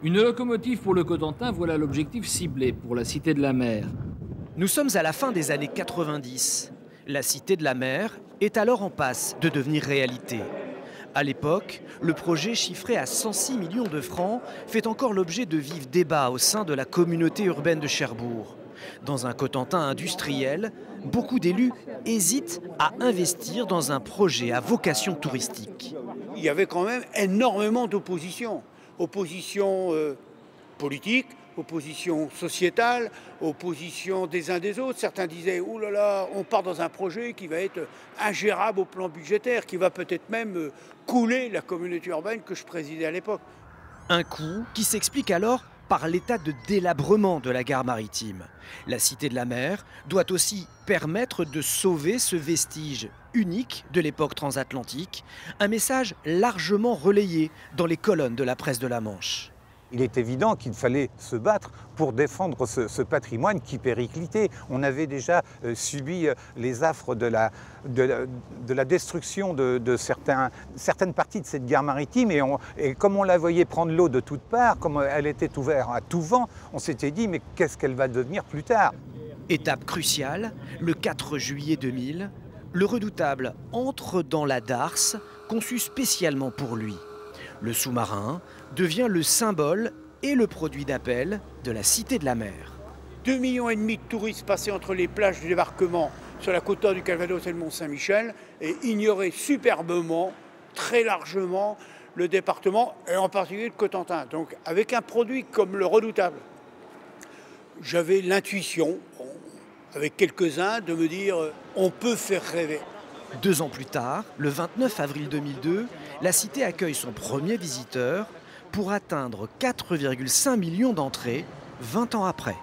Une locomotive pour le Cotentin, voilà l'objectif ciblé pour la Cité de la Mer. Nous sommes à la fin des années 90. La Cité de la Mer est alors en passe de devenir réalité. À l'époque, le projet chiffré à 106 millions de francs fait encore l'objet de vifs débats au sein de la communauté urbaine de Cherbourg. Dans un Cotentin industriel, beaucoup d'élus hésitent à investir dans un projet à vocation touristique. Il y avait quand même énormément d'opposition. Opposition politique, opposition sociétale, opposition des uns des autres. Certains disaient « Ouh là là, on part dans un projet qui va être ingérable au plan budgétaire, qui va peut-être même couler la communauté urbaine que je présidais à l'époque. » Un coût qui s'explique alors par l'état de délabrement de la gare maritime. La Cité de la Mer doit aussi permettre de sauver ce vestige unique de l'époque transatlantique, un message largement relayé dans les colonnes de la presse de la Manche. Il est évident qu'il fallait se battre pour défendre ce patrimoine qui périclitait. On avait déjà subi les affres de la destruction de certaines parties de cette gare maritime. Et comme on la voyait prendre l'eau de toutes parts, comme elle était ouverte à tout vent, on s'était dit mais qu'est-ce qu'elle va devenir plus tard? Étape cruciale, le 4 juillet 2000, le Redoutable entre dans la darse conçue spécialement pour lui. Le sous-marin devient le symbole et le produit d'appel de la Cité de la Mer. 2,5 millions de touristes passaient entre les plages du débarquement sur la côte nord du Calvados et le Mont-Saint-Michel et ignoraient superbement, très largement, le département et en particulier le Cotentin. Donc avec un produit comme le Redoutable, j'avais l'intuition, avec quelques-uns, de me dire on peut faire rêver. 2 ans plus tard, le 29 avril 2002, la cité accueille son premier visiteur pour atteindre 4,5 millions d'entrées 20 ans après.